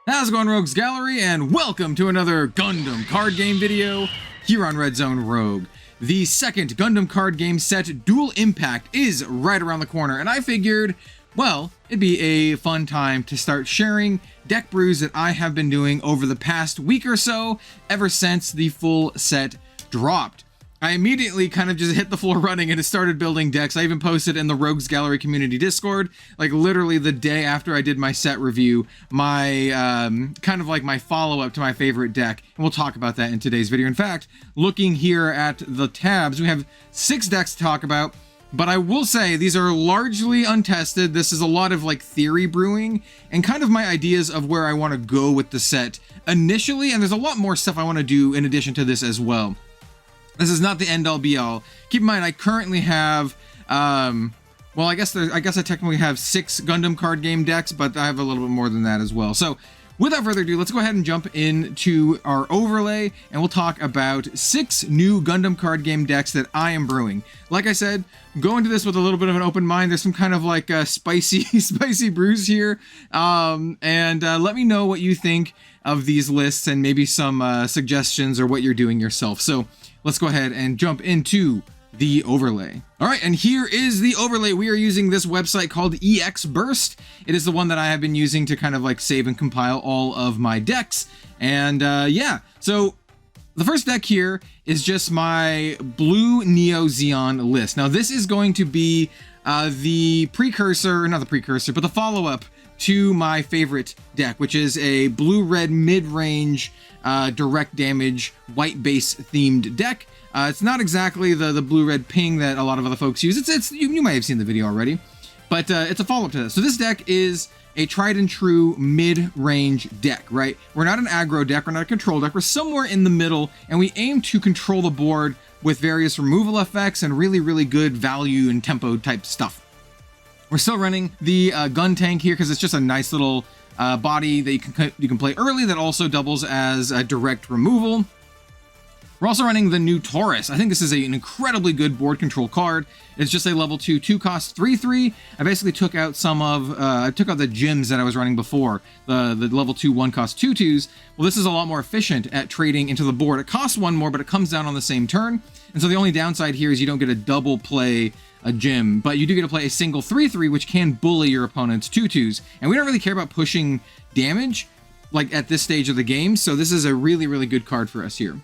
How's it going, Rogues Gallery, and welcome to another Gundam card game video here on Red Zone Rogue. The second Gundam card game set, Dual Impact, is right around the corner, and I figured, well, it'd be a fun time to start sharing deck brews that I have been doing over the past week or so, ever since the full set dropped. I immediately kind of just hit the floor running and started building decks. I even posted in the Rogues Gallery community Discord, like literally the day after I did my set review, my kind of like my follow-up to my favorite deck, and we'll talk about that in today's video. In fact, looking here at the tabs, we have 6 decks to talk about, but I will say these are largely untested. This is a lot of like theory brewing and kind of my ideas of where I want to go with the set initially, and there's a lot more stuff I want to do in addition to this as well. This is not the end-all be-all. Keep in mind, I currently have, well, I guess I technically have 6 Gundam card game decks, but I have a little bit more than that as well. So, without further ado, let's go ahead and jump into our overlay, and we'll talk about 6 new Gundam card game decks that I am brewing. Like I said, go into this with a little bit of an open mind. There's some kind of like spicy brews here, and let me know what you think of these lists and maybe some suggestions or what you're doing yourself. So, let's go ahead and jump into the overlay. All right, and here is the overlay. We are using this website called EXBurst. It is the one that I have been using to kind of like save and compile all of my decks. And yeah, so the first deck here is just my blue Neo Zeon list. Now this is going to be the precursor, not the precursor, but the follow-up to my favorite deck, which is a blue-red mid-range direct damage white base themed deck. It's not exactly the blue-red ping that a lot of other folks use. It's you might have seen the video already, but it's a follow-up to this. So this deck is a tried and true mid-range deck, right? We're not an aggro deck, we're not a control deck, we're somewhere in the middle, and we aim to control the board with various removal effects and really good value and tempo type stuff. We're still running the gun tank here because it's just a nice little body that you can play early that also doubles as a direct removal. We're also running the new Taurus. I think this is an incredibly good board control card. It's just a level 2 cost 3/3. I basically took out some of I took out the gems that I was running before, the level 2 1 cost 2/2s. Well, this is a lot more efficient at trading into the board. It costs 1 more, but it comes down on the same turn. And so the only downside here is you don't get a double play a gem, but you do get to play a single 3/3, which can bully your opponent's 2/2s. And we don't really care about pushing damage like at this stage of the game, so this is a really good card for us here.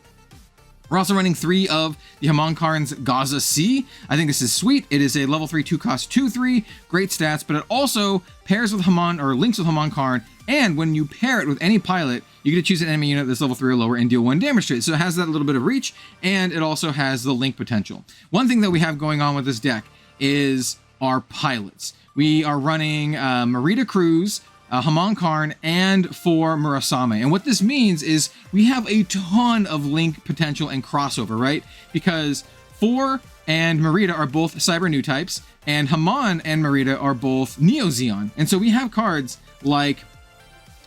We're also running 3 of the Haman Karn's Gaza C. I think this is sweet. It is a level 3 2 cost 2/3, great stats, but it also pairs with Haman or links with Haman Karn, and when you pair it with any pilot, you get to choose an enemy unit that's level 3 or lower and deal 1 damage to it. So it has that little bit of reach, and it also has the link potential. One thing that we have going on with this deck is our pilots. We are running Merida Cruz, Haman Karn, and 4 Murasame. And what this means is we have a ton of link potential and crossover, right? Because 4 and Merida are both Cyber Newtypes, and Haman and Merida are both Neo Zeon. And so we have cards like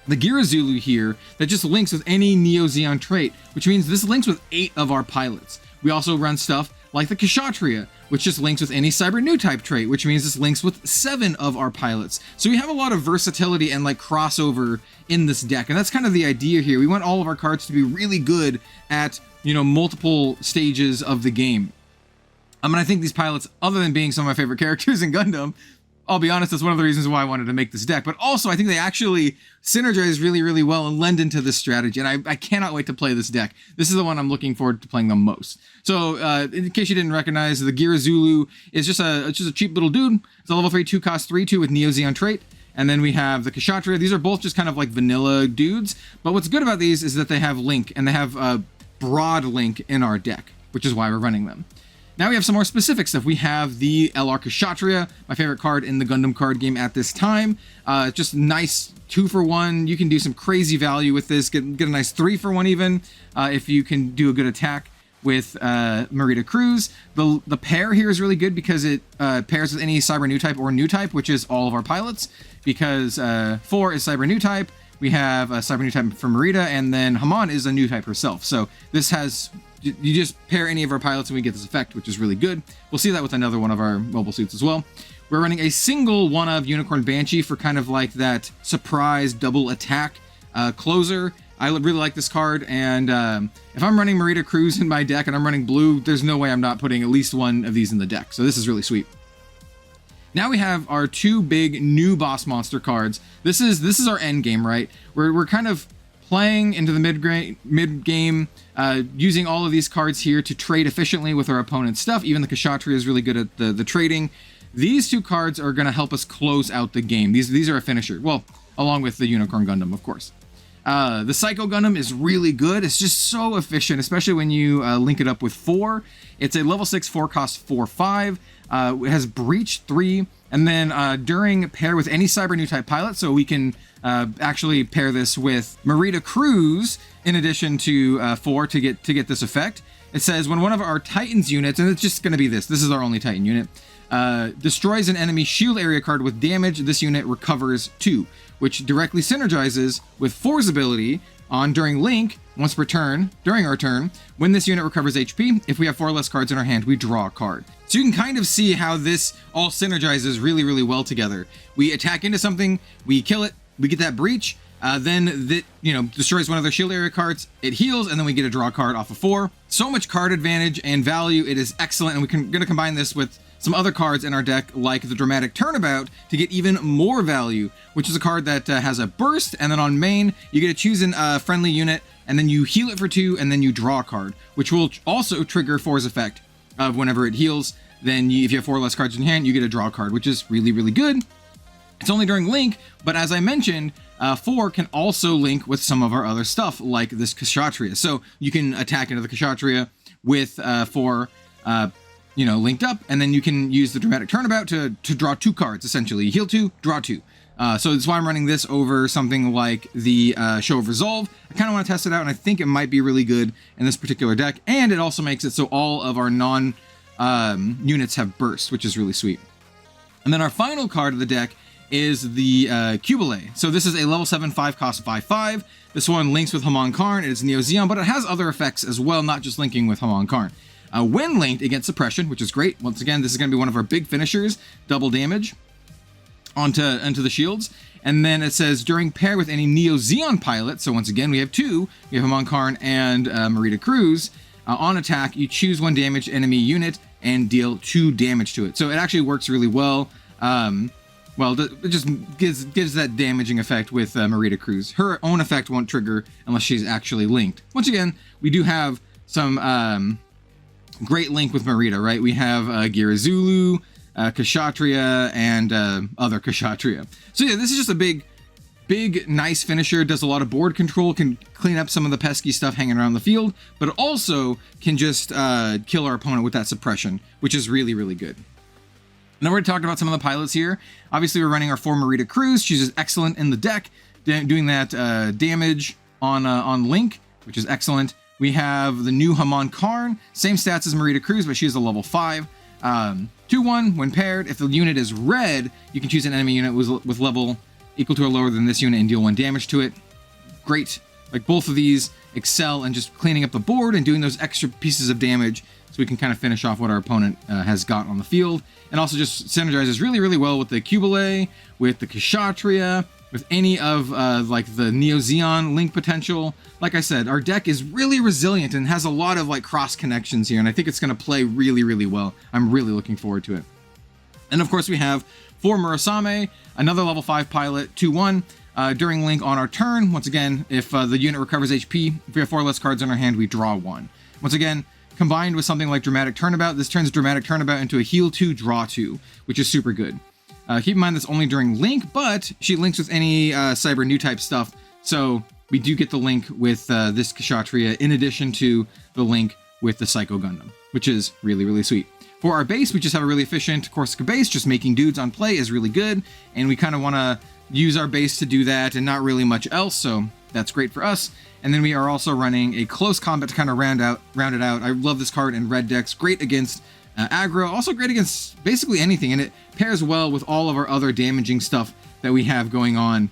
the GD02 here that just links with any Neo Zeon trait, which means this links with 8 of our pilots. We also run stuff like the Kshatriya, which just links with any Cyber Newtype trait, which means this links with 7 of our pilots. So we have a lot of versatility and like crossover in this deck, and that's kind of the idea here. We want all of our cards to be really good at, you know, multiple stages of the game. I mean, I think these pilots, other than being some of my favorite characters in Gundam, I'll be honest, that's one of the reasons why I wanted to make this deck, but also I think they actually synergize really well and lend into this strategy, and I cannot wait to play this deck. This is the one I'm looking forward to playing the most. So, in case you didn't recognize, the GD02 is just a cheap little dude. It's a level 3 2 cost 3/2 with Neo Zeon trait, and then we have the Kshatriya. These are both just kind of like vanilla dudes, but what's good about these is that they have link, and they have a broad link in our deck, which is why we're running them. Now we have some more specific stuff. We have the LR Kshatriya, my favorite card in the Gundam card game at this time. Just nice 2-for-1. You can do some crazy value with this. Get a nice 3-for-1 even if you can do a good attack with Merida Cruz. The pair here is really good because it pairs with any Cyber Newtype or Newtype, which is all of our pilots. Because 4 is Cyber Newtype, we have a Cyber Newtype for Merida, and then Haman is a Newtype herself. So this has, you just pair any of our pilots and we get this effect, which is really good. We'll see that with another one of our mobile suits as well. We're running a single one of Unicorn Banshee for kind of like that surprise double attack closer. I really like this card, and if I'm running Marita Cruz in my deck and I'm running blue, there's no way I'm not putting at least one of these in the deck. So this is really sweet. Now we have our two big new boss monster cards. This is our end game, right? We're kind of playing into the mid game, using all of these cards here to trade efficiently with our opponent's stuff. Even the Kshatriya is really good at the trading. These two cards are going to help us close out the game. These are a finisher. Well, along with the Unicorn Gundam, of course. The Psycho Gundam is really good. It's just so efficient, especially when you link it up with 4. It's a level 6 4 cost 4/5. It has Breach 3, and then during pair with any Cyber Newtype pilot, so we can actually pair this with Marita Cruz in addition to 4 to get this effect. It says when one of our Titans units, and it's just going to be this is our only Titan unit, destroys an enemy shield area card with damage, this unit recovers 2, which directly synergizes with 4's ability on during link, once per turn, during our turn, when this unit recovers HP, if we have 4 less cards in our hand, we draw a card. So you can kind of see how this all synergizes really, really well together. We attack into something, we kill it, we get that breach, then that, destroys one of their shield area cards, it heals, and then we get a draw card off of 4. So much card advantage and value, it is excellent, and we're going to combine this with some other cards in our deck, like the Dramatic Turnabout, to get even more value, which is a card that has a burst, and then on main, you get to choose a friendly unit, and then you heal it for 2, and then you draw a card, which will also trigger 4's effect of whenever it heals. Then if you have 4 less cards in hand, you get a draw card, which is really, really good. It's only during link, but as I mentioned, 4 can also link with some of our other stuff, like this Kshatriya. So you can attack into the Kshatriya with 4 linked up, and then you can use the Dramatic Turnabout to draw 2 cards, essentially. Heal 2, draw 2. So that's why I'm running this over something like the Show of Resolve. I kind of want to test it out, and I think it might be really good in this particular deck, and it also makes it so all of our units have burst, which is really sweet. And then our final card of the deck is the GQuuuuuux. So this is a level 7 5 cost 5/5. This one links with Hamon Karn. It is Neo Zeon, but it has other effects as well, not just linking with Hamon Karn. When linked, it gets suppression, which is great. Once again, this is going to be one of our big finishers, double damage onto the shields. And then it says during pair with any Neo Zeon pilot, so once again we have 2, we have Hamon Karn and Marita Cruz. On attack, you choose 1 damaged enemy unit and deal 2 damage to it. So it actually works really well. It just gives that damaging effect with Marita Cruz. Her own effect won't trigger unless she's actually linked. Once again, we do have some great link with Marita, right? We have Girazulu, Kshatriya, and other Kshatriya. So yeah, this is just a big, nice finisher. Does a lot of board control, can clean up some of the pesky stuff hanging around the field, but also can just kill our opponent with that suppression, which is really, really good. Now we're talking about some of the pilots here. Obviously, we're running our 4 Marita Cruz. She's just excellent in the deck, doing that damage on Link, which is excellent. We have the new Hamon Karn, same stats as Marita Cruz, but she's a level 5. 2/1 when paired. If the unit is red, you can choose an enemy unit with level equal to or lower than this unit and deal 1 damage to it. Great. Like, both of these excel in just cleaning up the board and doing those extra pieces of damage, so we can kind of finish off what our opponent has got on the field. And also just synergizes really, really well with the GQuuuuuux, with the Kshatriya, with any of like the Neo Zeon link potential. Like I said, our deck is really resilient and has a lot of like cross connections here, and I think it's going to play really, really well. I'm really looking forward to it. And of course we have 4 Murasame, another level 5 pilot, 2/1. During link on our turn, once again, if the unit recovers HP, if we have 4 less cards in our hand, we draw 1. Once again, combined with something like Dramatic Turnabout, this turns Dramatic Turnabout into a heal 2, draw 2, which is super good. Keep in mind that's only during link, but she links with any Cyber Newtype stuff, so we do get the link with this Kshatriya in addition to the link with the Psycho Gundam, which is really, really sweet. For our base, we just have a really efficient Corsica base. Just making dudes on play is really good, and we kind of want to use our base to do that and not really much else, so that's great for us. And then we are also running a close combat to kind of round it out. I love this card in red decks. Great against aggro, also great against basically anything, and it pairs well with all of our other damaging stuff that we have going on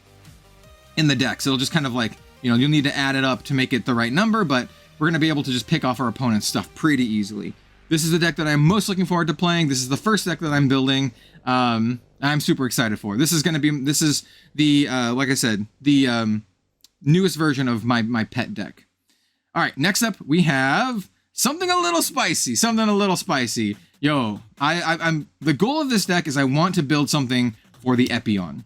in the deck. So it'll just kind of like, you'll need to add it up to make it the right number, but we're going to be able to just pick off our opponent's stuff pretty easily. This is the deck that I'm most looking forward to playing. This is the first deck that I'm building. I'm super excited for. This is the like I said, the newest version of my pet deck. All right, next up we have something a little spicy. Yo, I'm the goal of this deck is I want to build something for the Epion.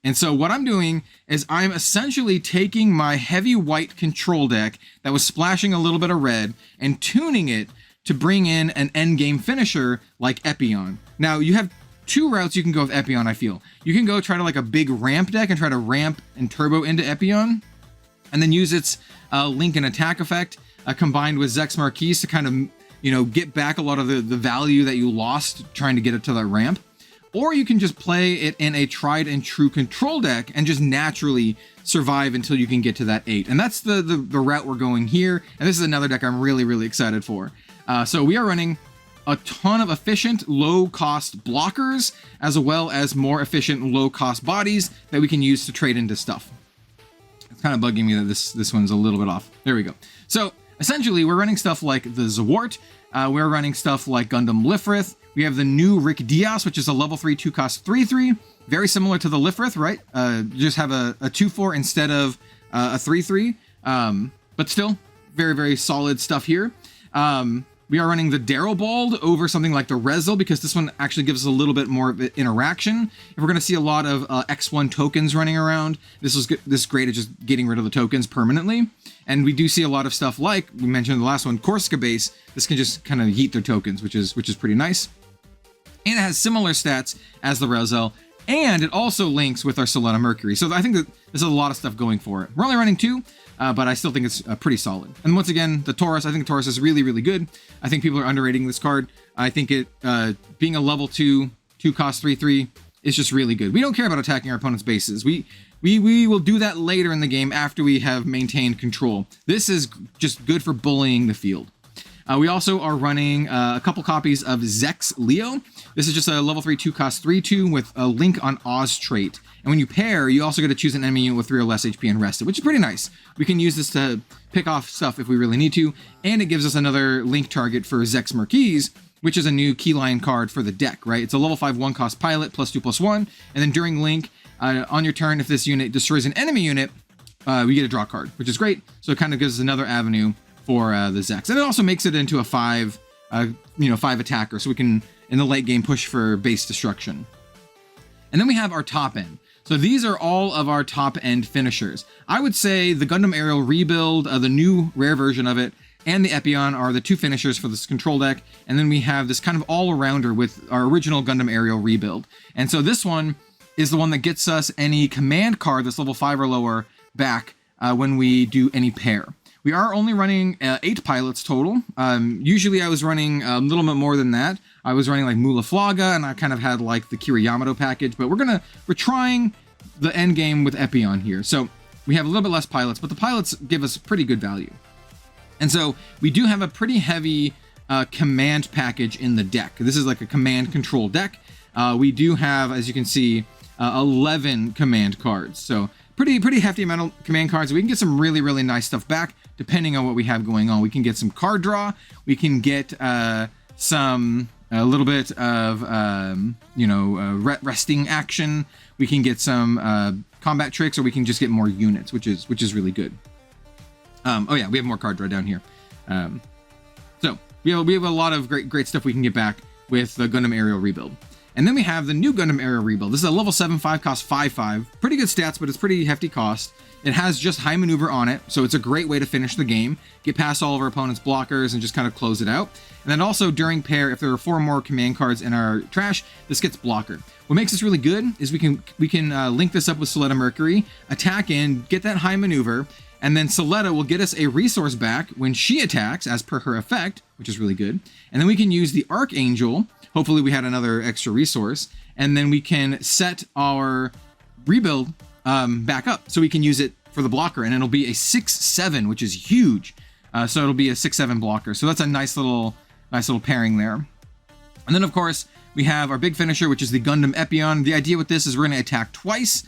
And so what I'm doing is I'm essentially taking my heavy white control deck that was splashing a little bit of red and tuning it to bring in an endgame finisher like Epion. Now, you have two routes you can go with Epion, I feel. You can go try to like a big ramp deck and try to ramp and turbo into Epion, and then use its link and attack effect combined with Zex Marquis to kind of, you know, get back a lot of the value that you lost trying to get it to that ramp. Or you can just play it in a tried and true control deck and just naturally survive until you can get to that 8. And that's the route we're going here. And this is another deck I'm really, really excited for. So we are running a ton of efficient, low-cost blockers, as well as more efficient, low-cost bodies that we can use to trade into stuff. It's kind of bugging me that this one's a little bit off. There we go. So essentially, we're running stuff like the Zwart. We're running stuff like Gundam Lifrith. We have the new Rick Diaz, which is a level 3 2-cost 3/3. Very similar to the Lifrith, right? Just have a 2/4 instead of a 3/3. But still, very, very solid stuff here. We are running the Darrowbald over something like the Rezel, because this one actually gives us a little bit more of interaction. If we're going to see a lot of X1 tokens running around, this is great at just getting rid of the tokens permanently. And we do see a lot of stuff like, we mentioned in the last one, Corsica base. This can just kind of yeet their tokens, which is pretty nice. And it has similar stats as the Rezel, and it also links with our Solana Mercury. So I think that there's a lot of stuff going for it. We're only running 2, but I still think it's pretty solid. And once again, the Taurus, I think Taurus is really, really good. I think people are underrating this card. I think it, being a level 2 cost 3/3 is just really good. We don't care about attacking our opponent's bases. We will do that later in the game after we have maintained control. This is just good for bullying the field. We also are running a couple copies of Zex Leo. This is just a level 3 2-cost 3/2 with a link on Oz trait. And when you pair, you also get to choose an enemy unit with 3 or less HP and rested, which is pretty nice. We can use this to pick off stuff if we really need to. And it gives us another link target for Zex Marquis, which is a new keyline card for the deck, right? It's a level 5 1-cost pilot, +2/+1. And then during link, on your turn, if this unit destroys an enemy unit, we get a draw card, which is great. So it kind of gives us another avenue for the Zex. And it also makes it into a 5 attacker, so we can, in the late game, push for base destruction. And then we have our top end. So these are all of our top end finishers. I would say the Gundam Aerial Rebuild, the new rare version of it, and the Epion are the 2 finishers for this control deck. And then we have this kind of all-arounder with our original Gundam Aerial Rebuild. And so this one is the one that gets us any command card that's level 5 or lower back when we do any pair. We are only running 8 pilots total. Usually I was running a little bit more than that. I was running like Mulaflaga, and I kind of had like the Kira Yamato package, but we're trying the end game with Epion here. So we have a little bit less pilots, but the pilots give us pretty good value. And so we do have a pretty heavy command package in the deck. This is like a command control deck. We do have, as you can see, 11 command cards. So pretty hefty amount of command cards. We can get some really, really nice stuff back depending on what we have going on. We can get some card draw. We can get a little bit of resting action. We can get some combat tricks, or we can just get more units, which is really good. Oh yeah, we have more card draw down here. So we have a lot of great stuff we can get back with the Gundam Aerial Rebuild. And then we have the new Gundam Aerial Rebuild. This is a level 7 5-cost 5/5. Pretty good stats, but it's pretty hefty cost. It has just high maneuver on it, so it's a great way to finish the game, get past all of our opponent's blockers, and just kind of close it out. And then also during pair, if there are 4 more command cards in our trash, this gets blocker. What makes this really good is we can link this up with Solana Mercury, attack in, get that high maneuver, and then Soletta will get us a resource back when she attacks, as per her effect, which is really good. And then we can use the Archangel. Hopefully we had another extra resource, and then we can set our rebuild back up so we can use it for the blocker, and it'll be a 6/7, which is huge. So it'll be a 6/7 blocker. So that's a nice little pairing there. And then of course we have our big finisher, which is the Gundam Epion. The idea with this is we're going to attack twice.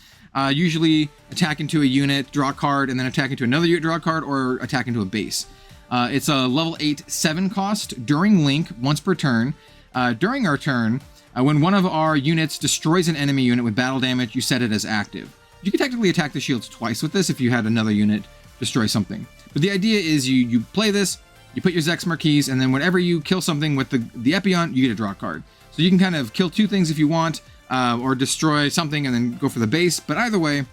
Usually attack into a unit, draw a card, and then attack into another unit, draw a card, or attack into a base. It's a level 8 7 cost during link once per turn. During our turn, when one of our units destroys an enemy unit with battle damage, you set it as active. You could technically attack the shields twice with this if you had another unit destroy something. But the idea is you play this, you put your Zex Marquise, and then whenever you kill something with the Epion, you get a draw card. So you can kind of kill 2 things if you want, or destroy something and then go for the base. But either way,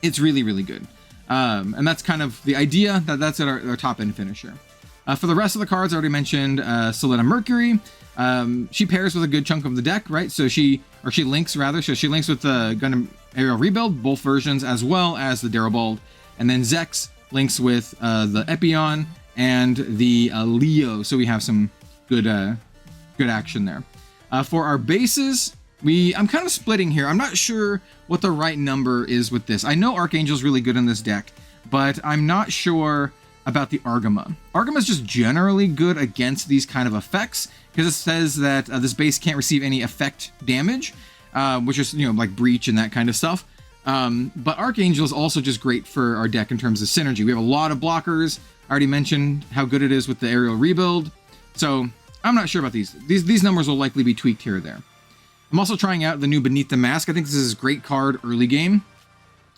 it's really, really good. And that's kind of the idea. That's our top end finisher. For the rest of the cards, I already mentioned Selena Mercury. She pairs with a good chunk of the deck, right? So she links rather. So she links with the Gundam Aerial Rebuild, both versions, as well as the Darabald. And then Zex links with the Epion and the Leo. So we have some good action there. For our bases, I'm kind of splitting here. I'm not sure what the right number is with this. I know Archangel's really good in this deck, but I'm not sure about the Argama. Argama is just generally good against these kind of effects because it says that this base can't receive any effect damage, which is, like breach and that kind of stuff. But Archangel is also just great for our deck in terms of synergy. We have a lot of blockers. I already mentioned how good it is with the aerial rebuild. So I'm not sure about these. These numbers will likely be tweaked here or there. I'm also trying out the new Beneath the Mask. I think this is a great card early game.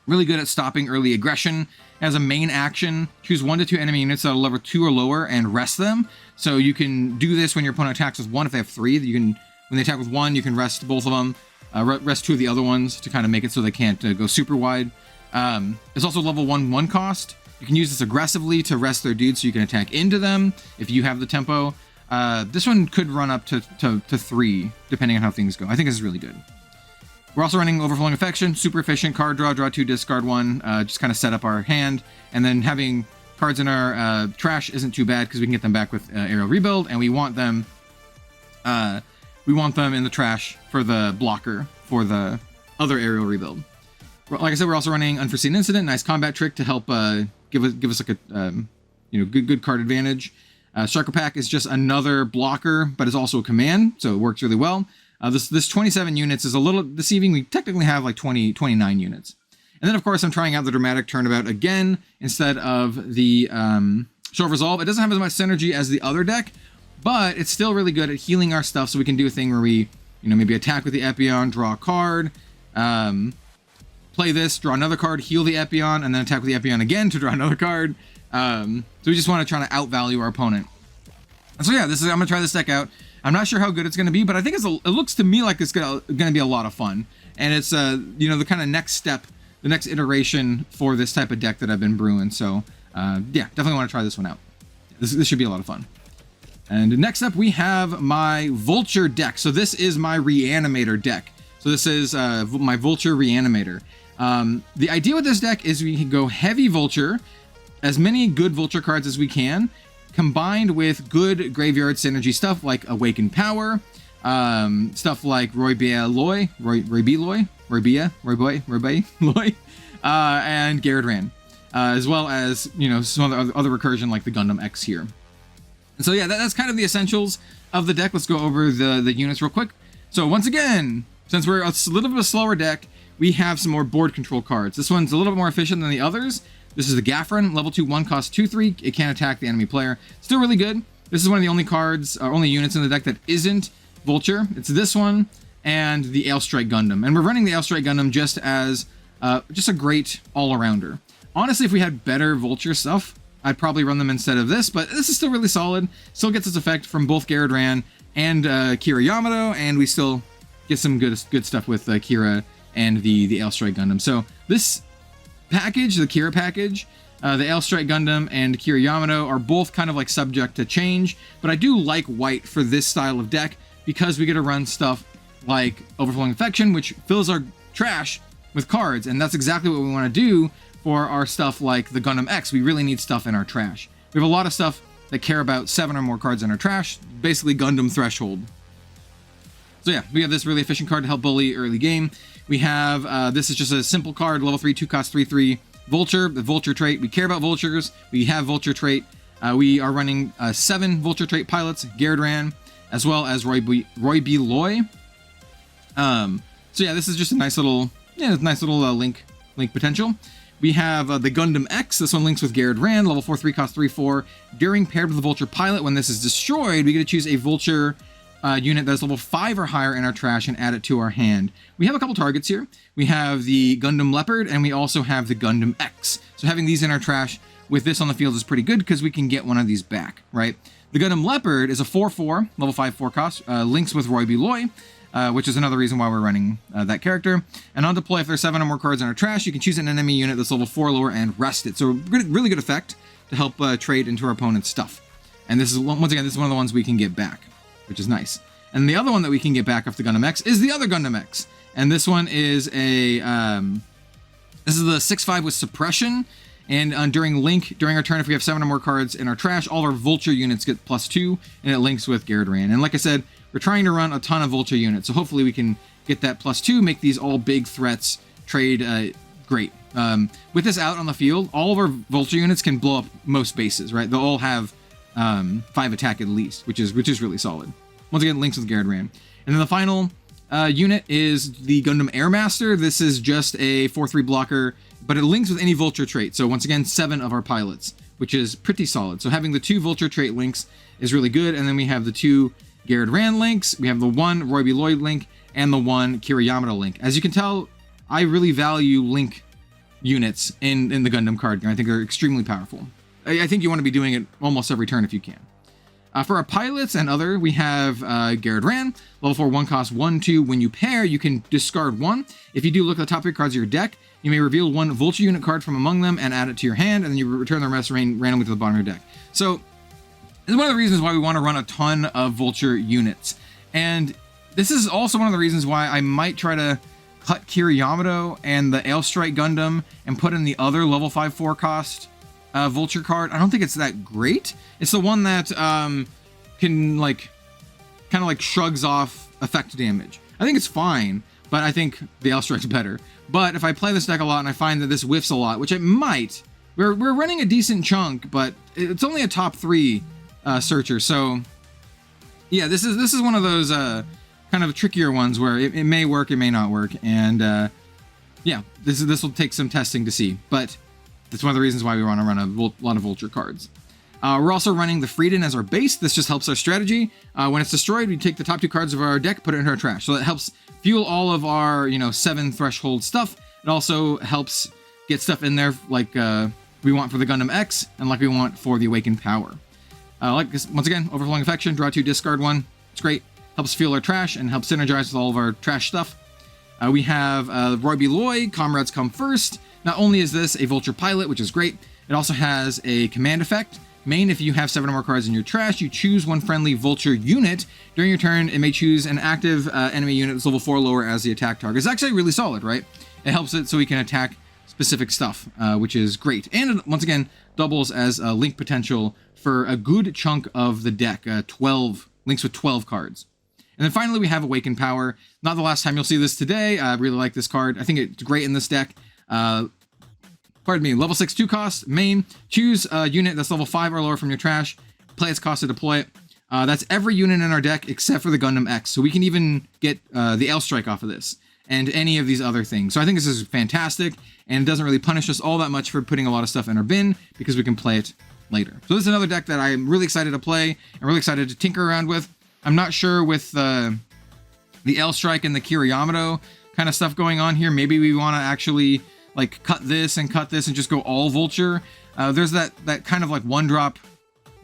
Really good at stopping early aggression. As a main action, choose 1 to 2 enemy units that are level 2 or lower and rest them. So you can do this when your opponent attacks with 1. If they have 3, when they attack with 1, you can rest both of them. Rest 2 of the other ones to kind of make it so they can't go super wide. It's also level 1 cost. You can use this aggressively to rest their dudes so you can attack into them if you have the tempo. This one could run up to 3, depending on how things go. I think this is really good. We're also running Overflowing Affection, super efficient card draw 2, discard 1, just kind of set up our hand. And then having cards in our trash isn't too bad because we can get them back with Aerial Rebuild, and we want them in the trash for the blocker for the other Aerial Rebuild. Like I said, we're also running Unforeseen Incident, nice combat trick to help give us like a good card advantage. Striker Pack is just another blocker, but it's also a command, so it works really well. This 27 units is a little deceiving. We technically have like 29 units. And then, of course, I'm trying out the Dramatic Turnabout again instead of the Show of Resolve. It doesn't have as much synergy as the other deck, but it's still really good at healing our stuff, so we can do a thing where we, maybe attack with the Epion, draw a card, play this, draw another card, heal the Epion, and then attack with the Epion again to draw another card. So we just want to try to outvalue our opponent. And so yeah, I'm going to try this deck out. I'm not sure how good it's going to be, but I think it looks to me like it's going to be a lot of fun. And it's, the kind of next step, the next iteration for this type of deck that I've been brewing. So yeah, definitely want to try this one out. This should be a lot of fun. And next up, we have my Vulture deck. So this is my Reanimator deck. So this is my Vulture Reanimator. The idea with this deck is we can go heavy Vulture, as many good Vulture cards as we can, combined with good graveyard synergy stuff like Awakened Power, stuff like Roy B. Loy, and Garrett Ran, as well as, some other recursion like the Gundam X here. And so yeah, that's kind of the essentials of the deck. Let's go over the units real quick. So once again, since we're a little bit of a slower deck, we have some more board control cards. This one's a little bit more efficient than the others. This is the Gaffron, level 2, 1 cost 2/3. It can't attack the enemy player. Still really good. This is one of the only cards, or only units in the deck that isn't Vulture. It's this one and the Ailstrike Gundam. And we're running the Ailstrike Gundam just as just a great all-arounder. Honestly, if we had better Vulture stuff, I'd probably run them instead of this, but this is still really solid. Still gets its effect from both Garrett Ran and Kira Yamato, and we still get some good stuff with Kira and the Ailstrike Gundam. So this package, the Kira package, the Ailstrike Gundam and Kira Yamato are both kind of like subject to change, but I do like white for this style of deck because we get to run stuff like Overflowing Affection, which fills our trash with cards, and that's exactly what we want to do for our stuff like the Gundam X. We really need stuff in our trash. We have a lot of stuff that care about 7 or more cards in our trash, basically Gundam Threshold. So yeah, we have this really efficient card to help bully early game. We have, this is just a simple card, level 3, 2 cost 3/3, Vulture, the Vulture trait. We care about Vultures. We have Vulture trait. We are running 7 Vulture trait pilots, Garrett Ran, as well as Roy B. Loy. So yeah, this is just a nice little link potential. We have the Gundam X. This one links with Garrett Ran, level 4, 3 cost 3/4. During paired with the Vulture pilot, when this is destroyed, we get to choose a Vulture unit that's level 5 or higher in our trash and add it to our hand. We have a couple targets here. We have the Gundam Leopard and we also have the Gundam X. So having these in our trash with this on the field is pretty good because we can get one of these back, right? The Gundam Leopard is a 4/4, level 5 4 cost, links with Roy B. Loy, which is another reason why we're running that character. And on deploy, if there's 7 or more cards in our trash, you can choose an enemy unit that's level 4 lower and rest it. So really good effect to help trade into our opponent's stuff. And this is, once again, this is one of the ones we can get back, which is nice. And the other one that we can get back off the Gundam X is the other Gundam X. And this one is a, this is the 6/5 with suppression. And during our turn, if we have 7 or more cards in our trash, all our Vulture units get +2, and it links with Garrett Rand. And like I said, we're trying to run a ton of Vulture units, so hopefully we can get that +2, make these all big threats, trade great. With this out on the field, all of our Vulture units can blow up most bases, right? They'll all have 5 attack at least, which is really solid. Once again, links with Garrett Rand. And then the final unit is the Gundam Airmaster. This is just a 4/3 blocker, but it links with any Vulture trait. So once again, 7 of our pilots, which is pretty solid. So having the 2 Vulture trait links is really good. And then we have the 2 Garrett Rand links. We have the 1 Roy B. Lloyd link and the 1 Kira Yamato link. As you can tell, I really value link units in the Gundam card game. I think they're extremely powerful. I think you want to be doing it almost every turn if you can. For our pilots and other, we have Garrett Rand, level 4, 1 cost, 1/2. When you pair, you can discard 1. If you do, look at the top 3 cards of your deck. You may reveal 1 Vulture unit card from among them and add it to your hand, and then you return the rest randomly to the bottom of your deck. So this is one of the reasons why we want to run a ton of Vulture units. And this is also one of the reasons why I might try to cut Kira Yamato and the Ailstrike Gundam and put in the other level 5 4 cost Vulture card. I don't think it's that great. It's the one that can kind of shrugs off effect damage. I think it's fine, but I think the Ailstrike's better. But if I play this deck a lot and I find that this whiffs a lot, which it might, we're running a decent chunk, but it's only a top 3 searcher. So yeah, this is one of those kind of trickier ones where it may work, it may not work, and yeah, this will take some testing to see. But that's one of the reasons why we want to run a lot of Vulture cards. We're also running the Frieden as our base. This just helps our strategy. When it's destroyed, we take the top 2 cards of our deck, put it into our trash. So that helps fuel all of our, 7 threshold stuff. It also helps get stuff in there like we want for the Gundam X and like we want for the Awakened Power. Like this, once again, Overflowing Affection, draw 2, discard 1. It's great. Helps fuel our trash and helps synergize with all of our trash stuff. We have Roy B. Loy, Comrades Come First. Not only is this a Vulture pilot, which is great, it also has a command effect. Main, if you have 7 or more cards in your trash, you choose 1 friendly Vulture unit. During your turn, it may choose an active enemy unit that's level 4 lower as the attack target. It's actually really solid, right? It helps it so we can attack specific stuff, which is great. And once again, doubles as a link potential for a good chunk of the deck, 12 links with 12 cards. And then finally, we have Awakened Power. Not the last time you'll see this today. I really like this card. I think it's great in this deck. Pardon me, level 6 2 cost, main, choose a unit that's level 5 or lower from your trash, play its cost to deploy it. That's every unit in our deck except for the Gundam X, so we can even get the Ailstrike off of this, and any of these other things. So I think this is fantastic, and it doesn't really punish us all that much for putting a lot of stuff in our bin, because we can play it later. So this is another deck that I'm really excited to play, and really excited to tinker around with. I'm not sure with the Ailstrike and the Kira Yamato kind of stuff going on here. Maybe we want to actually cut this and just go all Vulture. There's that kind of one drop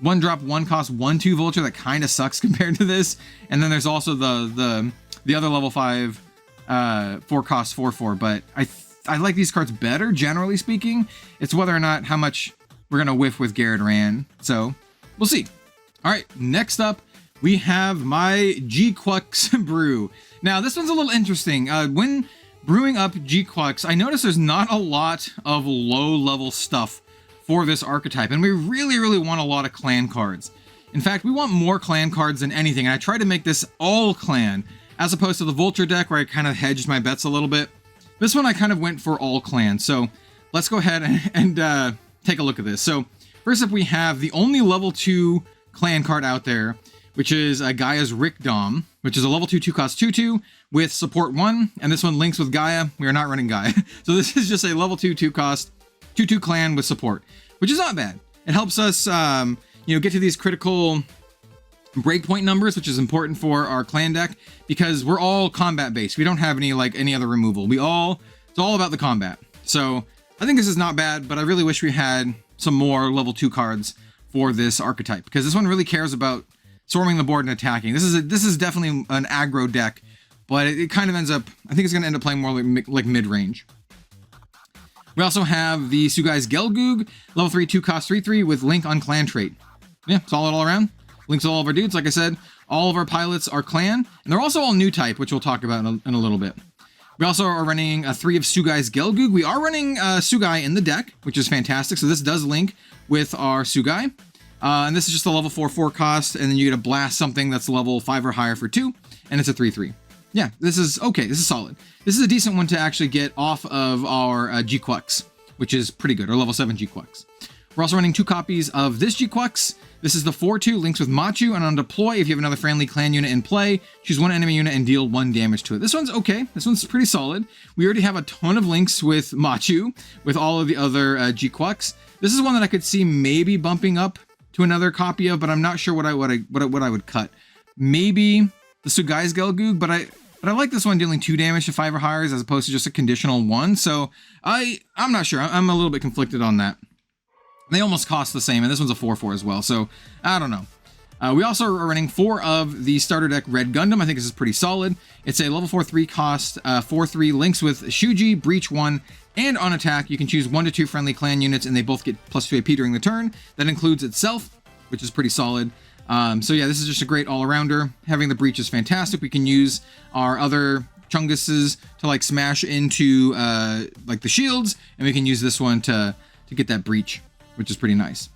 1 cost 1/2 Vulture that kind of sucks compared to this. And then there's also the other level 5 4 cost 4/4. But I like these cards better, generally speaking. It's whether or not how much we're gonna whiff with Garrett Rand. So we'll see. All right, next up we have my GQuuuuuux brew. Now this one's a little interesting. When brewing up GQuuuuuux, I noticed there's not a lot of low-level stuff for this archetype, and we really want a lot of clan cards. In fact, we want more clan cards than anything, and I tried to make this all clan, as opposed to the Vulture deck, where I kind of hedged my bets a little bit. This one I kind of went for all clan, so let's go ahead and take a look at this. So, first up we have the only level 2 clan card out there, which is Gaia's Rickdom, which is a level 2 2 cost 2/2 with support 1, and this one links with Gaia. We are not running Gaia. So this is just a level 2 2 cost 2/2 clan with support, which is not bad. It helps us, get to these critical breakpoint numbers, which is important for our clan deck because we're all combat based. We don't have any other removal. It's all about the combat. So I think this is not bad, but I really wish we had some more level 2 cards for this archetype because this one really cares about swarming the board and attacking. This is definitely an aggro deck, but it kind of ends up, I think it's going to end up playing more like mid-range. We also have the Sugai's Gelgoog, level 3, 2 cost 3/3 with Link on clan trait. Yeah, solid all around. Links all of our dudes. Like I said, all of our pilots are clan, and they're also all Newtype, which we'll talk about in a little bit. We also are running 3 of Sugai's Gelgoog. We are running Sugai in the deck, which is fantastic. So this does link with our Sugai. And this is just a level 4 cost, and then you get to blast something that's level 5 or higher for 2, and it's a 3/3. Yeah, this is okay. This is solid. This is a decent one to actually get off of our GQuuuuuux, which is pretty good, or level 7 GQuuuuux. We're also running 2 copies of this GQuuuuuux. This is the 4/2, links with Machu, and on deploy, if you have another friendly clan unit in play, choose 1 enemy unit and deal 1 damage to it. This one's okay. This one's pretty solid. We already have a ton of links with Machu, with all of the other GQuuuuuux. This is one that I could see maybe bumping up to another copy of, but I'm not sure what I would cut. Maybe the Sugai's Gelgoog, but I like this one dealing 2 damage to 5 or higher as opposed to just a conditional 1. So I'm not sure. I'm a little bit conflicted on that. They almost cost the same, and this one's a 4/4 as well, so I don't know. We also are running 4 of the starter deck Red Gundam. I think this is pretty solid. It's a level 4 3 cost, 4/3, links with Shuji, Breach 1, and on attack, you can choose 1 to 2 friendly clan units, and they both get +2 AP during the turn. That includes itself, which is pretty solid. So yeah, this is just a great all-arounder. Having the Breach is fantastic. We can use our other Chunguses to like smash into like the shields, and we can use this one to get that Breach, which is pretty nice.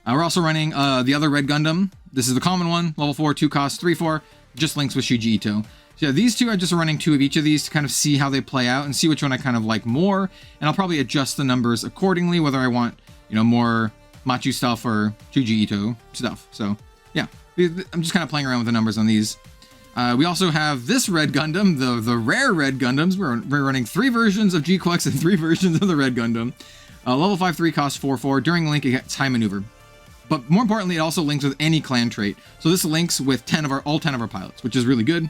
We're also running the other Red Gundam. This is the common one, level 4, 2 cost, 3/4, just links with Shuji Ito. So yeah, these two, I'm just running 2 of each of these to kind of see how they play out and see which one I kind of like more. And I'll probably adjust the numbers accordingly, whether I want, more Machu stuff or Shuji Ito stuff. So yeah, I'm just kind of playing around with the numbers on these. We also have this Red Gundam, the rare Red Gundams. We're running 3 versions of GQuuuuuux and 3 versions of the Red Gundam. Level 5 3 costs 4/4. During link, it gets high maneuver. But more importantly, it also links with any clan trait. So this links with all 10 of our pilots, which is really good.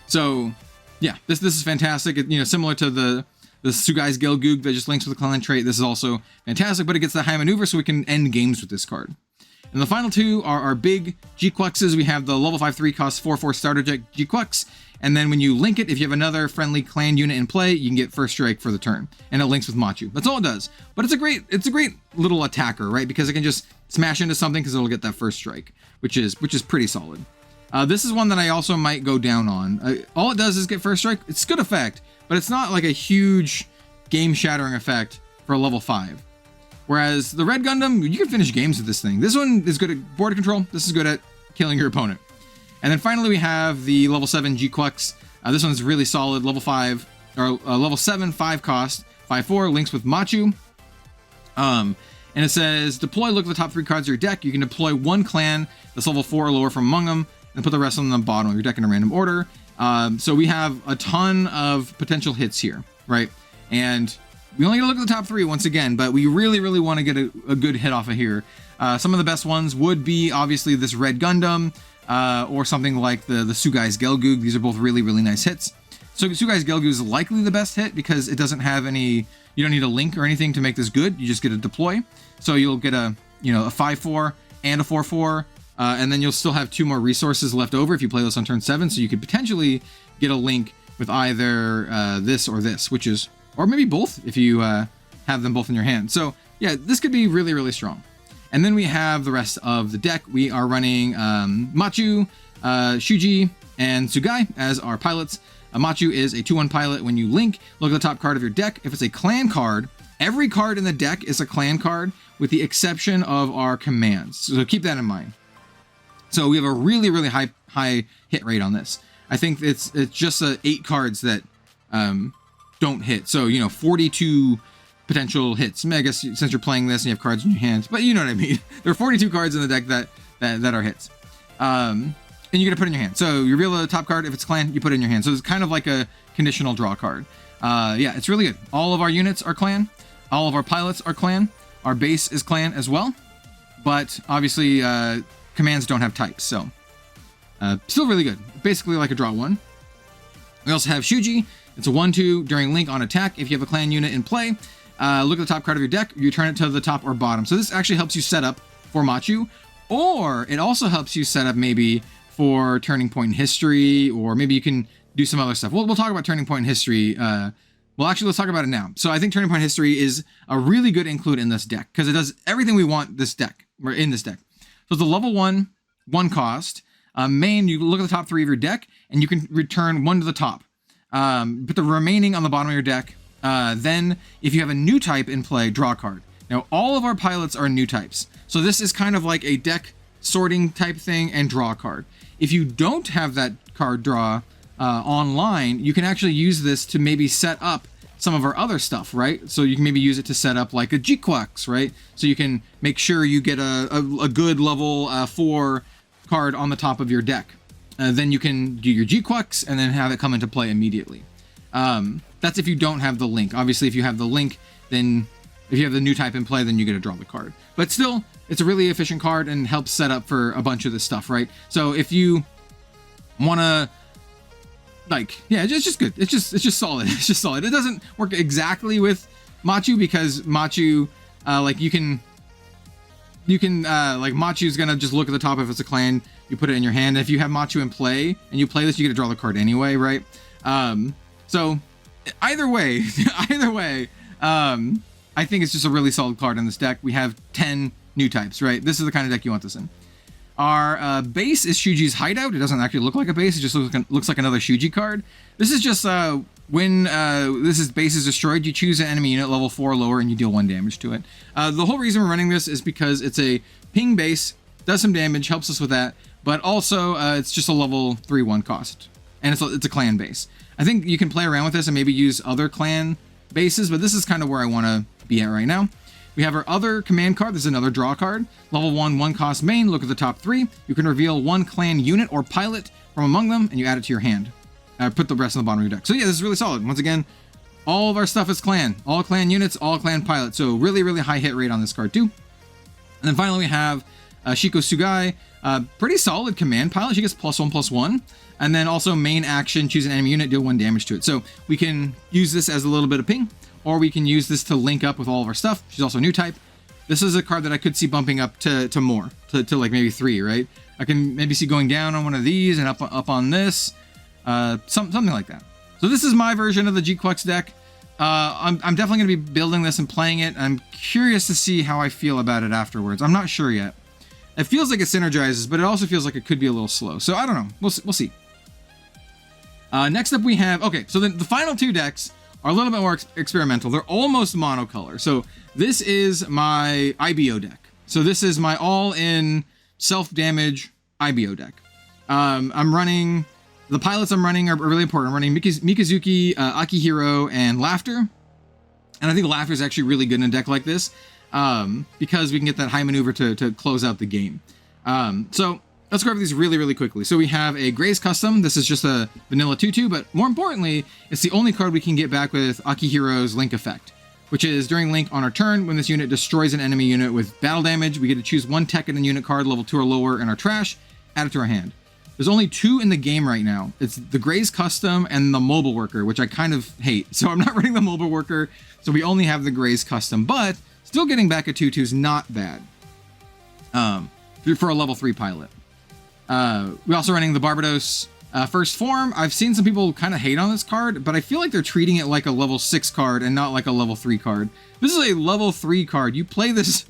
So yeah, this is fantastic. Similar to the Sugai's Gelgoog that just links with the clan trait. This is also fantastic, but it gets the high maneuver, so we can end games with this card. And the final 2 are our big GQuuuuuxes. We have the level 5 3 costs 4/4 starter deck GQuuuuuux. And then when you link it, if you have another friendly clan unit in play, you can get first strike for the turn. And it links with Machu. That's all it does. But it's a great little attacker, right? Because it can just smash into something because it'll get that first strike, which is pretty solid. This is one that I also might go down on. All it does is get first strike. It's good effect, but it's not like a huge game-shattering effect for a level 5. Whereas the Red Gundam, you can finish games with this thing. This one is good at board control. This is good at killing your opponent. And then finally, we have the level 7 GQuuuuuux. This one's really solid. Level 5, or level 7, 5 cost, 5/4, links with Machu. And it says, deploy, look at the top 3 cards of your deck. You can deploy 1 clan that's level 4 or lower from among them, and put the rest on the bottom of your deck in a random order. So we have a ton of potential hits here, right? And we only gotta look at the top 3 once again, but we really, really want to get a good hit off of here. Some of the best ones would be, obviously, this Red Gundam, or something like the Sugai's Gelgoog. These are both really, really nice hits. So Sugai's Gelgoog is likely the best hit because it doesn't have any, you don't need a link or anything to make this good. You just get a deploy. So you'll get a 5/4 and a 4/4, and then you'll still have 2 more resources left over if you play this on turn 7. So you could potentially get a link with either this or this, or maybe both if you have them both in your hand. So yeah, this could be really, really strong. And then we have the rest of the deck. We are running Machu, Shuji, and Sugai as our pilots. Machu is a 2/1 pilot. When you link, look at the top card of your deck. If it's a clan card, every card in the deck is a clan card with the exception of our commands. So keep that in mind. So we have a really, really high hit rate on this. I think it's just 8 cards that don't hit. So, 42 potential hits. I guess since you're playing this and you have cards in your hands, but you know what I mean. There are 42 cards in the deck that are hits. And you're going to put in your hand. So you reveal the top card. If it's clan, you put it in your hand. So it's kind of like a conditional draw card. Yeah, it's really good. All of our units are clan. All of our pilots are clan. Our base is clan as well. But obviously, commands don't have types. So still really good. Basically like a draw 1. We also have Shuji. It's a 1/2 during link on attack. If you have a clan unit in play, look at the top card of your deck, you turn it to the top or bottom. So this actually helps you set up for Machu, or it also helps you set up maybe for Turning Point in History, or maybe you can do some other stuff. We'll talk about Turning Point in History. Well, actually, let's talk about it now. So I think Turning Point in History is a really good include in this deck because it does everything we want in this deck. So it's a level 1 cost. Main, you look at the top 3 of your deck, and you can return 1 to the top. Put the remaining on the bottom of your deck. Then, if you have a Newtype in play, draw a card. Now, all of our pilots are Newtypes. So this is kind of like a deck sorting type thing and draw a card. If you don't have that card draw online, you can actually use this to maybe set up some of our other stuff, right? So you can maybe use it to set up like a GQuuuuuux, right? So you can make sure you get a good level 4 card on the top of your deck. Then you can do your GQuuuuuux and then have it come into play immediately. That's if you don't have the link. Obviously, if you have the link, then if you have the Newtype in play, then you get to draw the card. But still, it's a really efficient card and helps set up for a bunch of this stuff, right? So if you want to, like, yeah, it's just good. It's just solid. It's just solid. It doesn't work exactly with Machu because Machu, like you can like Machu's gonna just look at the top if it's a clan. You put it in your hand. If you have Machu in play and you play this, you get to draw the card anyway, right? So either way, I think it's just a really solid card in this deck. We have 10 Newtypes, right? This is the kind of deck you want this in. Our base is Shuji's Hideout. It doesn't actually look like a base. It just looks like another Shuji card. This is just when base is destroyed, you choose an enemy unit level 4 or lower and you deal 1 damage to it. The whole reason we're running this is because it's a ping base, does some damage, helps us with that, but also it's just a level 3/1 cost. And it's a clan base. I think you can play around with this and maybe use other clan bases, but this is kind of where I want to be at right now. We have our other command card. This is another draw card. Level 1 cost main. Look at the top 3. You can reveal 1 clan unit or pilot from among them, and you add it to your hand. Put the rest on the bottom of your deck. So yeah, this is really solid. Once again, all of our stuff is clan. All clan units, all clan pilots. So really, really high hit rate on this card too. And then finally we have Shiko Sugai. Pretty solid command pilot. She gets +1/+1. And then also main action, choose an enemy unit, deal 1 damage to it. So we can use this as a little bit of ping, or we can use this to link up with all of our stuff. She's also Newtype. This is a card that I could see bumping up to more, to like maybe 3, right? I can maybe see going down on one of these and up on this, something like that. So this is my version of the GQuuuuuux deck. I'm definitely going to be building this and playing it. I'm curious to see how I feel about it afterwards. I'm not sure yet. It feels like it synergizes, but it also feels like it could be a little slow. So I don't know. We'll see. Next up we have, okay, so the final 2 decks are a little bit more experimental. They're almost monocolor. So this is my IBO deck. So this is my all-in self-damage IBO deck. I'm running, the pilots I'm running are really important. I'm running Mikazuki, Akihiro, and Laughter. And I think Laughter is actually really good in a deck like this because we can get that high maneuver to close out the game. So let's go over these really, really quickly. So we have a Gray's Custom. This is just a vanilla 2/2, but more importantly, it's the only card we can get back with Akihiro's Link effect, which is during Link on our turn, when this unit destroys an enemy unit with battle damage, we get to choose 1 Tekken unit card, level 2 or lower in our trash, add it to our hand. There's only 2 in the game right now. It's the Gray's Custom and the Mobile Worker, which I kind of hate. So I'm not running the Mobile Worker, so we only have the Gray's Custom, but still getting back a 2/2 is not bad for a level 3 pilot. We're also running the Barbados First Form. I've seen some people kind of hate on this card, but I feel like they're treating it like a level 6 card and not like a level 3 card. This is a level 3 card. You play this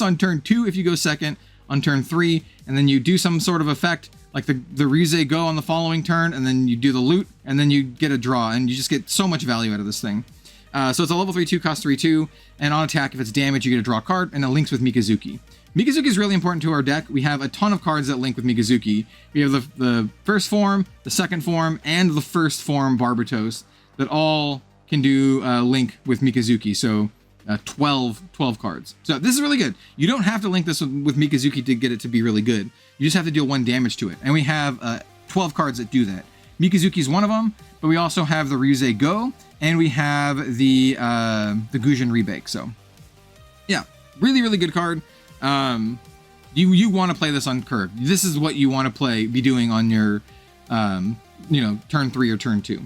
on turn 2 if you go second, on turn 3, and then you do some sort of effect, like the Ryuze Go on the following turn, and then you do the loot, and then you get a draw, and you just get so much value out of this thing. So it's a level 3/2, cost 3/2, and on attack, if it's damage, you get a draw card, and it links with Mikazuki. Mikazuki is really important to our deck. We have a ton of cards that link with Mikazuki. We have the first form, the second form, and the first form Barbatos that all can do link with Mikazuki. So 12 cards. So this is really good. You don't have to link this with Mikazuki to get it to be really good. You just have to deal 1 damage to it. And we have 12 cards that do that. Mikazuki is one of them, but we also have the Ryuze Go, and we have the Gujin Rebake. So yeah, really, really good card. You want to play this on curve. This is what you want to be doing on your, turn 3 or turn 2.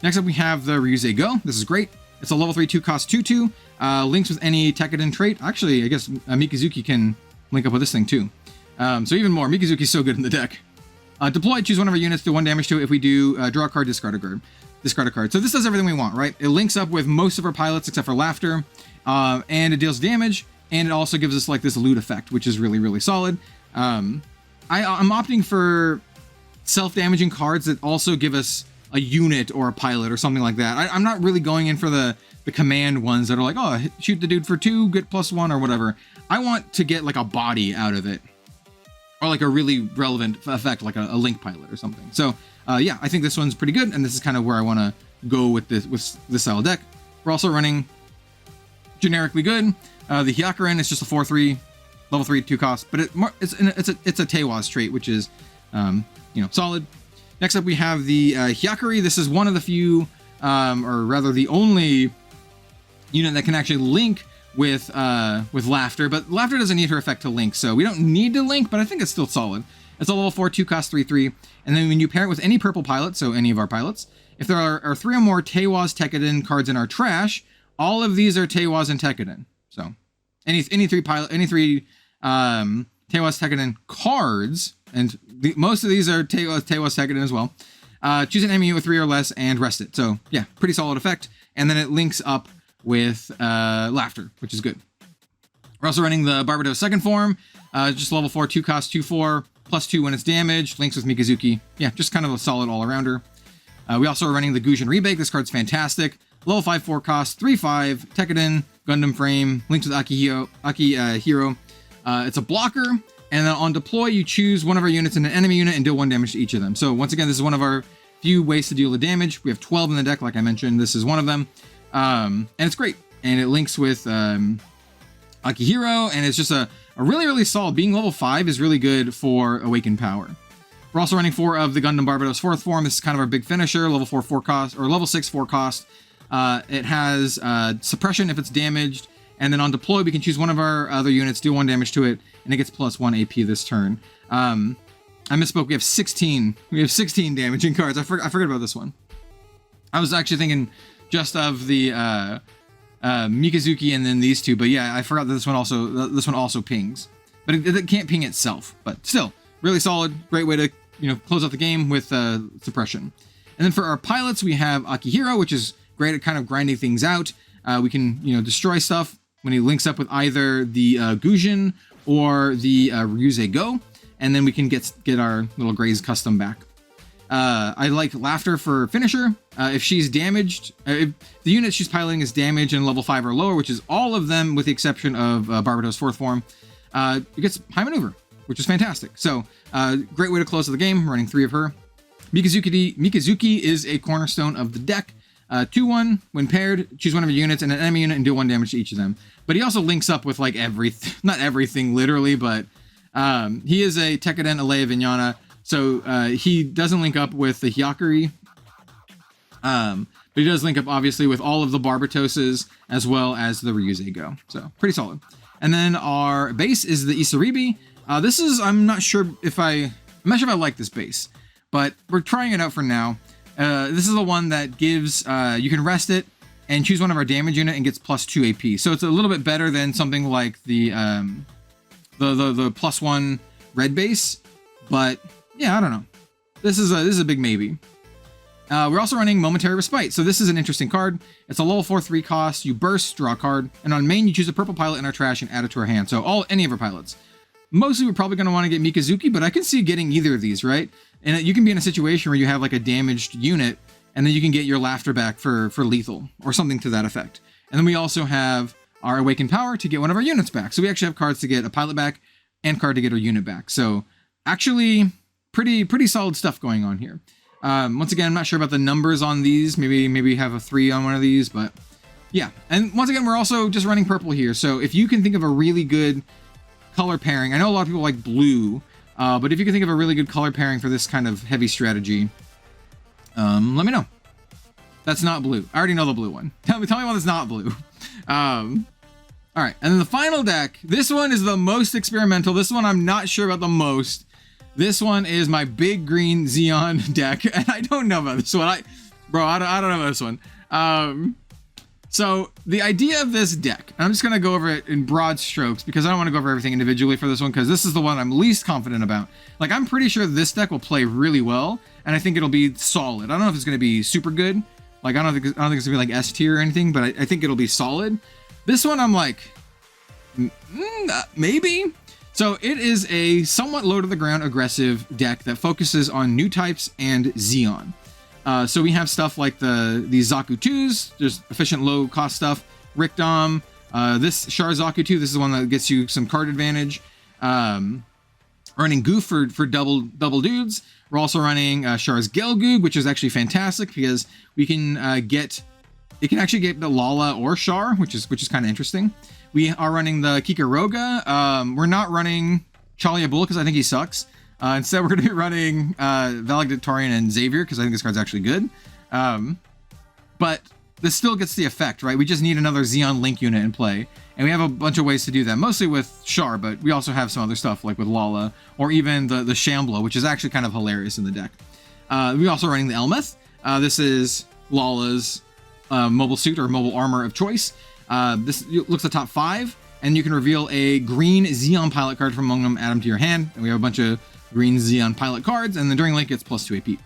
Next up, we have the Ryuze Go. This is great. It's a level 3 2 cost 2/2. Links with any Tekiden trait. Actually, I guess Mikazuki can link up with this thing too. So even more, Mikazuki's so good in the deck. Deploy, choose one of our units, do 1 damage to it. If we do, draw a card, discard a card. Discard a card. So this does everything we want, right? It links up with most of our pilots except for Laughter, and it deals damage, and it also gives us like this loot effect, which is really, really solid. I'm opting for self-damaging cards that also give us a unit or a pilot or something like that. I'm not really going in for the command ones that are like, oh, shoot the dude for 2, get +1 or whatever. I want to get like a body out of it, or like a really relevant effect, like a link pilot or something. So yeah, I think this one's pretty good, and this is kind of where I want to go with this style of deck. We're also running generically good. The Hyakuren is just a 4/3, level 3 2 cost, but it's a Teiwaz trait, which is solid. Next up, we have the Hyakuri. This is one of the few, or rather the only unit that can actually link with Laughter, but Laughter doesn't need her effect to link, so we don't need to link, but I think it's still solid. It's a level 4 2 cost 3/3, and then when you pair it with any purple pilot, so any of our pilots, if there are 3 or more Teiwaz Tekiden cards in our trash, all of these are Teiwaz and Tekiden. So any 3 Teiwaz Tekiden cards, and most of these are Teiwaz Tekiden as well. Choose an enemy with 3 or less and rest it. So yeah, pretty solid effect. And then it links up with Laughter, which is good. We're also running the Barbados second form, just level 4 2 cost 2/4, +2 when it's damaged, links with Mikazuki. Yeah, just kind of a solid all-arounder. We also are running the Gujin Rebake. This card's fantastic. Level 5 4 cost 3/5, Tekiden, Gundam frame, links with Akihiro. It's a blocker, and then on deploy, you choose one of our units in an enemy unit and deal 1 damage to each of them. So once again, this is one of our few ways to deal the damage. We have 12 in the deck, like I mentioned. This is one of them. And it's great. And it links with Akihiro, and it's just a really, really solid. Being level 5 is really good for Awakened Power. We're also running 4 of the Gundam Barbados 4th form. This is kind of our big finisher, level 4 4 cost, or level 6 4 cost. It has suppression if it's damaged, and then on deploy, we can choose one of our other units, do 1 damage to it, and it gets +1 AP this turn. I misspoke. We have 16. We have 16 damaging cards. I forgot about this one. I was actually thinking just of the Mikazuki and then these two, but yeah, I forgot that this one also pings, but it can't ping itself. But still, really solid. Great way to close out the game with suppression. And then for our pilots, we have Akihiro, which is great at kind of grinding things out. We can destroy stuff when he links up with either the Gujin or the Ryuze Go, and then we can get our little Graze custom back. I like Laughter for finisher. If she's damaged, if the unit she's piloting is damaged and level 5 or lower, which is all of them with the exception of Barbados 4th form, it gets high maneuver, which is fantastic. So great way to close the game, running 3 of her. Mikazuki is a cornerstone of the deck. 2/1, when paired, choose one of your units and an enemy unit and do 1 damage to each of them. But he also links up with like not everything literally, but he is a Tekiden Alea Vignana. So he doesn't link up with the Hyakuri, but he does link up obviously with all of the Barbatoses as well as the Ryuze Go. So pretty solid. And then our base is the Isaribi. This is, I'm not sure if I like this base, but we're trying it out for now. This is the one that gives, you can rest it and choose one of our damage unit and gets +2 AP. So it's a little bit better than something like the +1 red base, but yeah, I don't know. This is a big maybe. We're also running Momentary Respite. So this is an interesting card. It's a level 4 3 cost. You burst, draw a card, and on main you choose a purple pilot in our trash and add it to our hand. So any of our pilots. Mostly we're probably going to want to get Mikazuki, but I can see getting either of these, right? And you can be in a situation where you have like a damaged unit, and then you can get your Laughter back for lethal or something to that effect. And then we also have our Awakened Power to get one of our units back. So we actually have cards to get a pilot back and card to get our unit back. So actually pretty solid stuff going on here. Once again, I'm not sure about the numbers on these. Maybe have a 3 on one of these, but yeah. And once again, we're also just running purple here. So if you can think of a really good color pairing, I know a lot of people like blue, but if you can think of a really good color pairing for this kind of heavy strategy, let me know. That's not blue. I already know the blue one. Tell me why that's not blue. All right, and then the final deck. This one is the most experimental. This one I'm not sure about the most. This one is my big green Zeon deck, and I don't know about this one. I don't know about this one. So the idea of this deck, and I'm just gonna go over it in broad strokes because I don't want to go over everything individually for this one because this is the one I'm least confident about. Like, I'm pretty sure this deck will play really well, and I think it'll be solid. I don't know if it's gonna be super good. Like, I don't think it's gonna be like S tier or anything, but I think it'll be solid. This one, I'm like, maybe. So it is a somewhat low to the ground aggressive deck that focuses on new types and Zeon. So we have stuff like these Zaku 2s, just efficient low cost stuff. Rikdom, this Char Zaku 2, this is the one that gets you some card advantage. Running Goof for double dudes. We're also running Char's Gelgoog, which is actually fantastic because we can it can actually get the Lala or Char, which is kind of interesting. We are running the Kikaroga. We're not running Chalia Bull because I think he sucks. Instead, we're going to be running Valedictorian and Xavier because I think this card's actually good. But this still gets the effect, right? We just need another Zeon Link unit in play. And we have a bunch of ways to do that, mostly with Char, but we also have some other stuff like with Lala or even the Shamblo, which is actually kind of hilarious in the deck. We're also running the Elmeth. This is Lala's mobile suit or mobile armor of choice. This looks at top 5, and you can reveal a green Zeon pilot card from among them, add them to your hand, and we have a bunch of green Zeon pilot cards, and then during Link gets +2 AP.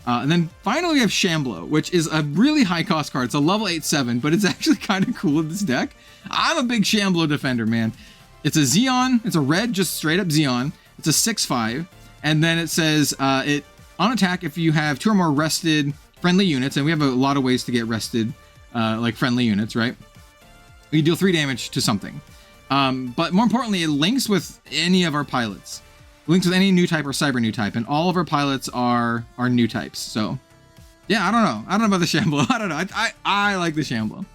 And then finally we have Shamblo, which is a really high cost card. It's a level 8/7, but it's actually kind of cool in this deck. I'm a big Shamblo defender, man. It's a Zeon, it's a red, just straight up Zeon. It's a 6/5, and then it says it on attack if you have 2 or more rested friendly units, and we have a lot of ways to get rested like friendly units, right? You deal 3 damage to something. But more importantly, it links with any of our pilots. It links with any new type or cyber new type, and all of our pilots are new types. So, yeah, I don't know. I don't know about the Shamblo. I don't know. I like the Shamblo.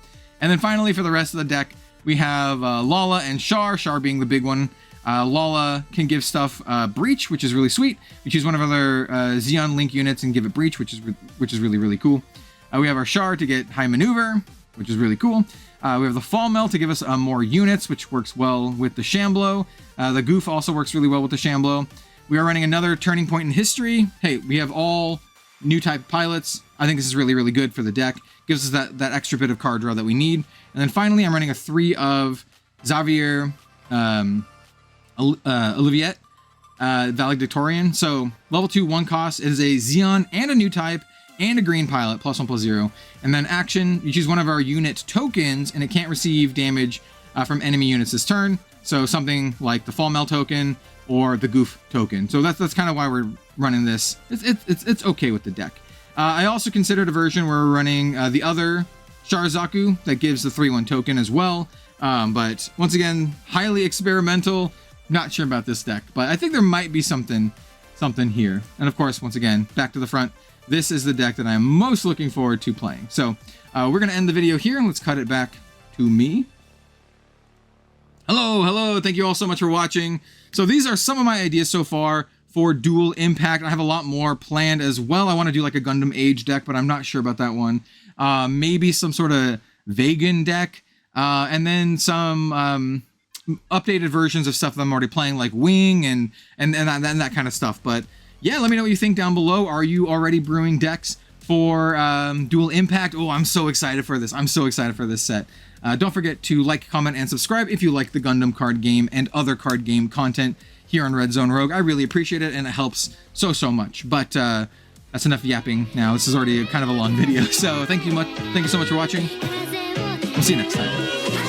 And then finally, for the rest of the deck, we have Lala and Char. Char being the big one. Lala can give stuff Breach, which is really sweet. We choose one of our Zeon Link units and give it Breach, which is really, really cool. We have our Char to get High Maneuver, which is really cool. We have the Fall Melt to give us more units, which works well with the Shamblo. The Goof also works really well with the Shamblo. We are running another Turning Point in History. Hey, we have all new type pilots. I think this is really, really good for the deck. Gives us that extra bit of card draw that we need. And then finally, I'm running a 3 of Xavier, Oliviet, Valedictorian. So level 2, 1 cost. It is a Zeon and a new type and a green pilot, +1/+0. And then action, you choose one of our unit tokens, and it can't receive damage from enemy units this turn. So something like the Fall Mel token or the Goof token. So that's kind of why we're running this. It's okay with the deck. I also considered a version where we're running the other Char Zaku that gives the 3/1 token as well. But once again, highly experimental. Not sure about this deck, but I think there might be something here. And of course, once again, back to the front. This is the deck that I'm most looking forward to playing. So we're going to end the video here, and let's cut it back to me. Hello, thank you all so much for watching. So these are some of my ideas so far for Dual Impact. I have a lot more planned as well. I want to do like a Gundam Age deck, but I'm not sure about that one. Maybe some sort of vegan deck, and then some updated versions of stuff that I'm already playing, like Wing and that kind of stuff. But yeah, let me know what you think down below. Are you already brewing decks for Dual Impact? Oh, I'm so excited for this. I'm so excited for this set. Don't forget to like, comment, and subscribe if you like the Gundam card game and other card game content here on Red Zone Rogue. I really appreciate it, and it helps so much. But that's enough yapping now. This is already kind of a long video. So thank you so much for watching. We'll see you next time.